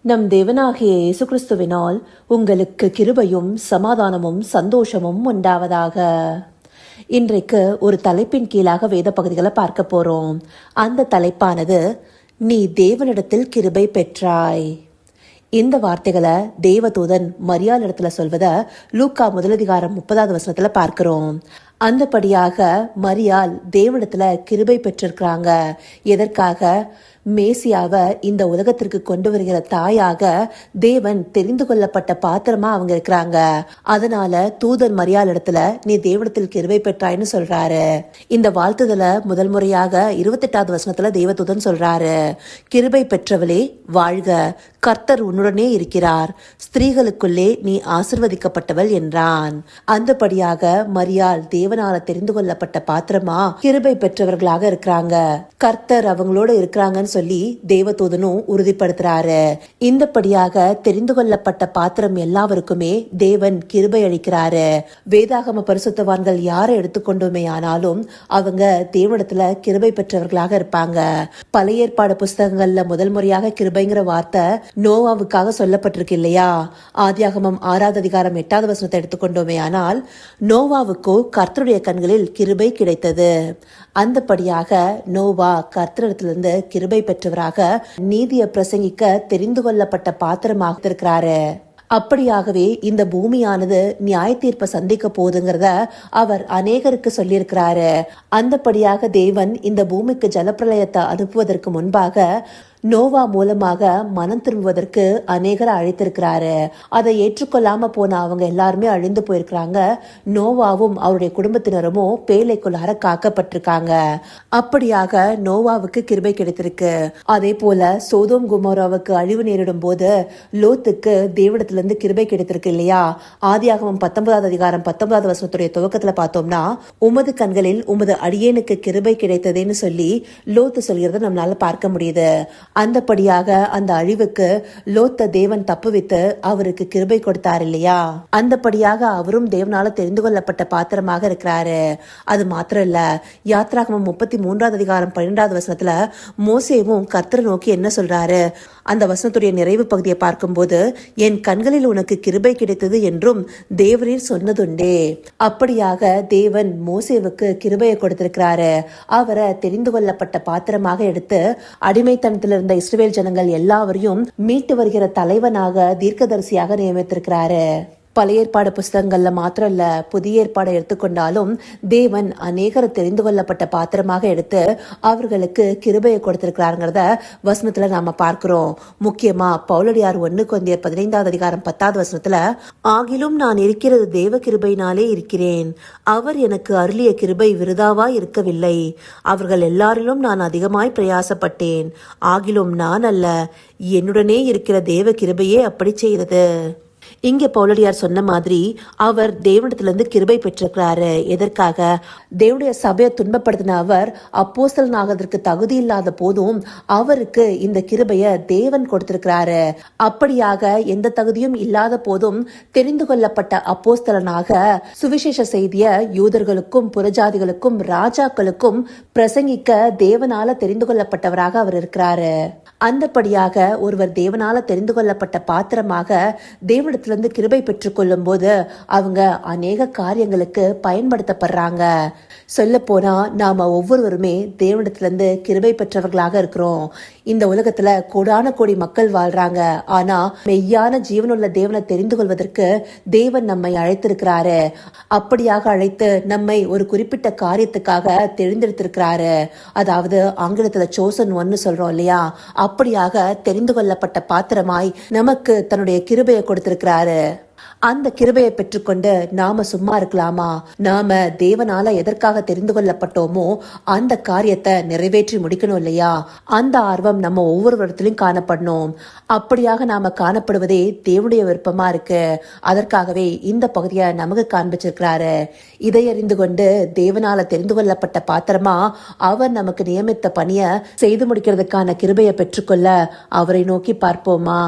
நம் தேவனாகிய இயேசு கிறிஸ்துவினால் உங்களுக்கு கிருபையும் சமாதானமும் சந்தோஷமும் உண்டாவதாக. இன்றைக்கு ஒரு தலைப்பின் கீழாக வேத பகுதிகளை பார்க்க போறோம். அந்த தலைப்பானது, நீ தேவனிடத்தில் கிருபை பெற்றாய். இந்த வார்த்தைகளை தேவதூதன் மரியாள் இடத்துல சொல்வத லூக்கா 1:30 பார்க்கிறோம். அந்தபடியாக மரியாள் தேவனிடத்துல கிருபை பெற்றிருக்கிறாங்க. எதற்காக? மேசியாவை இந்த உலகத்திற்கு கொண்டு வருகிற தாயாக தேவன் தெரிந்து கொள்ளப்பட்ட பாத்திரமா அவங்க இருக்கிறாங்க. அதனால தூதன் மரியாள் இடத்துல நீ தேவனிடத்தில் கிருபை பெற்றாய்னு சொல்றாரு. இந்த வாழ்த்துதல முதல் முறையாக 28 தேவதூதன் சொல்றாரு, கிருபை பெற்றவளே வாழ்க, கர்த்தர் உன்னுடனே இருக்கிறார், ஸ்திரீகளுக்குள்ளே நீ ஆசிர்வதிக்கப்பட்டவள் என்றான். அந்தபடியாக மரியாள் தேவனால தெரிந்து கொள்ளப்பட்ட பாத்திரமா கிருபை பெற்றவர்களாக இருக்கிறாங்க. கர்த்தர் அவங்களோட இருக்கிறாங்கன்னு சொல்லி தேவதூதனும் உறுதிப்படுத்துறாரு. இந்தபடியாக தெரிந்து கொள்ளப்பட்ட பாத்திரம் எல்லாருக்குமே தேவன் கிருபை அளிக்கிறாரு. வேதாகம பரிசுத்தவான்கள் யாரை எடுத்துக்கொண்டுமே ஆனாலும் அவங்க தேவனிடத்துல கிருபை பெற்றவர்களாக இருப்பாங்க. பழைய ஏற்பாடு புஸ்தகங்கள்ல முதல் முறையாக கிருபைங்கிற வார்த்தை நோவாவுக்காக சொல்லப்பட்டிருக்கு இல்லையா? ஆதியாகமம் 6:8 எடுத்துக்கொண்டோமே ஆனால் நோவாவுக்கோ கர்த்தருடைய கண்களில் கிருபை கிடைத்தது. அந்தபடியாக நோவா கர்த்தரிடத்திலிருந்து கிருபை பெற்றவராக நீதியை பிரசங்கிக்க தெரிந்து கொள்ளப்பட்ட பாத்திரமாக இருக்கிறாரு. அப்படியாகவே இந்த பூமியானது நியாய தீர்ப்பை சந்திக்க போகுதுங்கிறத அவர் அநேகருக்கு சொல்லியிருக்கிறாரு. அந்தபடியாக தேவன் இந்த பூமிக்கு ஜலப்பிரளயத்தை அனுப்புவதற்கு முன்பாக நோவா மூலமாக மனம் திரும்புவதற்கு அநேகரை அழைத்திருக்கிறாரு. அதை ஏற்றுக்கொள்ளாம போன அவங்க எல்லாருமே அழிந்து போயிருக்கிறாங்க. நோவாவும் அவருடைய குடும்பத்தினரும் பேழைக்குள்ளார காக்கப்பட்டிருக்காங்க. அப்படியாக நோவாவுக்கு கிருபை கிடைத்திருக்கு. அதே போல சோதோம் குமோராவுக்கு அழிவு நேரிடும் போது லோத்துக்கு தேவனிடத்திலிருந்து கிருபை கிடைத்திருக்கு இல்லையா? ஆதியாகமம் 19:19 துவக்கத்துல பார்த்தோம்னா, உமது கண்களில் உமது அடியேனுக்கு கிருபை கிடைத்ததேன்னு சொல்லி லோத்து சொல்கிறத நம்மளால பார்க்க முடியுது. அந்தபடியாக அந்த அழிவுக்கு லோத்த தேவன் தப்புவித்து அவருக்கு கிருபை கொடுத்தார் இல்லையா? அந்தபடியாக அவரும் தேவனால தெரிந்து கொள்ளப்பட்ட பாத்திரமாக இருக்கிறாரு. அது மாத்திரம் இல்ல, யாத்ராகமம் 33:12 மோசேவும் கர்த்தரை நோக்கி என்ன சொல்றாரு? அந்த வசனத்துடைய நிறைவு பகுதியை பார்க்கும்போது, என் கண்களில் உனக்கு கிருபை கிடைத்தது என்றும் தேவரீர் சொன்னதுண்டே. அப்படியாக தேவன் மோசேவுக்கு கிருபையை கொடுத்திருக்கிறாரு. அவரை தெரிந்து கொள்ளப்பட்ட பாத்திரமாக எடுத்து அடிமைத்தனத்தில் இருந்த இஸ்ரவேல் ஜனங்கள் எல்லாவரையும் மீட்டு வருகிற தலைவனாக தீர்க்கதரிசியாக நியமித்திருக்கிறாரு. பழைய ஏற்பாடு புஸ்தகங்கள்ல மாத்திரம் இல்ல, புதிய ஏற்பாடை எடுத்துக்கொண்டாலும் தேவன் அநேகரை தெரிந்து கொள்ளப்பட்ட பாத்திரமாக எடுத்து அவர்களுக்கு கிருபையை கொடுத்திருக்கிறாருங்கிறத வசனத்துல நாம பார்க்கிறோம். முக்கியமா பவுலடியார் 1 கொரிந்தியர் 15:10 ஆகிலும் நான் இருக்கிறது தேவ கிருபையினாலே இருக்கிறேன், அவர் எனக்கு அருளிய கிருபை விருதாவாய் இருக்கவில்லை, அவர்கள் எல்லாரிலும் நான் அதிகமாய் பிரயாசப்பட்டேன், ஆகிலும் நான் அல்ல, என்னுடனே இருக்கிற தேவ கிருபையே அப்படி செய்தது. இங்க பவுலடியார் சொன்ன மாதிரி அவர் தேவனிடத்திலிருந்து கிருபை பெற்றிருக்கிறாரு. எதற்காக? தேவனுடைய சபையை துன்பப்படுத்தின அவர் அப்போஸ்தலன் ஆகிறதுக்கு தகுதி இல்லாத போதும் அவருக்கு இந்த கிருபைய தேவன் கொடுத்திருக்கிறாரு. அப்படியாக எந்த தகுதியும் இல்லாத போதும் தெரிந்து கொள்ளப்பட்ட அப்போஸ்தலனாக சுவிசேஷ செய்திய யூதர்களுக்கும் புறஜாதிகளுக்கும் ராஜாக்களுக்கும் பிரசங்கிக்க தேவனால தெரிந்து கொள்ளப்பட்டவராக அவர் இருக்கிறாரு. அந்தபடியாக ஒருவர் தேவனால தெரிந்து கொள்ளப்பட்ட பாத்திரமாக தேவனிடத்திலிருந்து கிருபை பெற்றுக் கொள்ளும் போது அவங்க அநேக காரியங்களுக்கு பயன்படுத்தப்படுறாங்க. சொல்ல போனா நாம ஒவ்வொருவருமே தேவனிடத்திலிருந்து கிருபை பெற்றவர்களாக இருக்கிறோம். இந்த உலகத்துல கோடான கோடி மக்கள் வாழ்றாங்க. ஆனா மெய்யான ஜீவனுள்ள தேவனை தெரிந்து கொள்வதற்கு தேவன் நம்மை அழைத்திருக்கிறாரு. அப்படியாக அழைத்து நம்மை ஒரு குறிப்பிட்ட காரியத்துக்காக தெரிந்தெடுத்திருக்கிறாரு. அதாவது ஆங்கிலத்துல chosen one சொல்றோம் இல்லையா? அப்படியாக தெரிந்து கொள்ளப்பட்ட பாத்திரமாய் நமக்கு தன்னுடைய கிருபையை கொடுத்திருக்கிறாரு. அந்த கிருபையை பெற்றுக்கொண்டு நாம சும்மா இருக்கலாமா? நாம தேவனால எதற்காக தெரிந்து கொள்ளப்பட்டோமோ அந்த காரியத்தை நிறைவேற்றி முடிக்கணும் இல்லையா? அந்த ஆர்வம் நம்ம ஒவ்வொருவரிடத்திலும் காணப்படணும். அப்படியாக நாம காணப்படுவதே தேவனுடைய விருப்பமா இருக்கு. அதற்காகவே இந்த பகுதியை நமக்கு காண்பிச்சிருக்கிறாரு. இதை அறிந்து கொண்டு தேவனால தெரிந்து கொள்ளப்பட்ட பாத்திரமா அவர் நமக்கு நியமித்த பணிய செய்து முடிக்கிறதுக்கான கிருபையை பெற்றுக்கொள்ள அவரை நோக்கி பார்ப்போமா?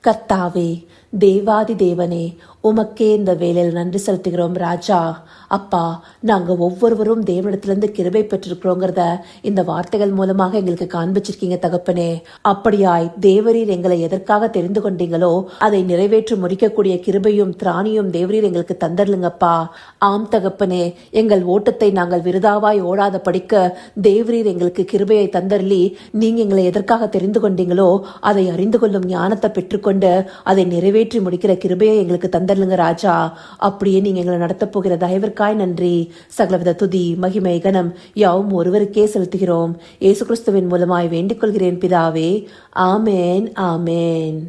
கர்த்தாவே, தேவாதி தேவனே, உமக்கே இந்த வேலையில் நன்றி செலுத்துகிறோம் ராஜா. அப்பா, நாங்கள் ஒவ்வொருவரும் தேவனிடத்திலிருந்து கிருபை பெற்றிருக்கிறோங்கிறத இந்த வார்த்தைகள் மூலமாக எங்களுக்கு காண்பிச்சிருக்கீங்க தகப்பனே. அப்படியாய் தேவரீர் எங்களை எதற்காக தெரிந்து கொண்டீங்களோ அதை நிறைவேற்றி முடிக்கக்கூடிய கிருபையும் திராணியும் தேவரீர் எங்களுக்கு தந்தரலுங்கப்பா. ஆம் தகப்பனே, எங்கள் ஓட்டத்தை நாங்கள் விருதாவாய் ஓடாத படிக்க தேவரீர் எங்களுக்கு கிருபையை தந்தரலி. நீங்க எங்களை எதற்காக தெரிந்து கொண்டீங்களோ அதை அறிந்து கொள்ளும் ஞானத்தை பெற்றுக்கொண்டு அதை நிறைவேற்றி முடிக்கிற கிருபையை எங்களுக்கு தந்தரலுங்க ராஜா. அப்படியே நீங்க எங்களை நடத்த போகிற தயவிற்காய் நன்றி. சகலவித துதி மகிமை கனம் யாவும் ஒருவருக்கே செலுத்துகிறோம். இயேசு கிறிஸ்துவின் மூலமாய் வேண்டிக் கொள்கிறேன் பிதாவே. ஆமேன், ஆமேன்.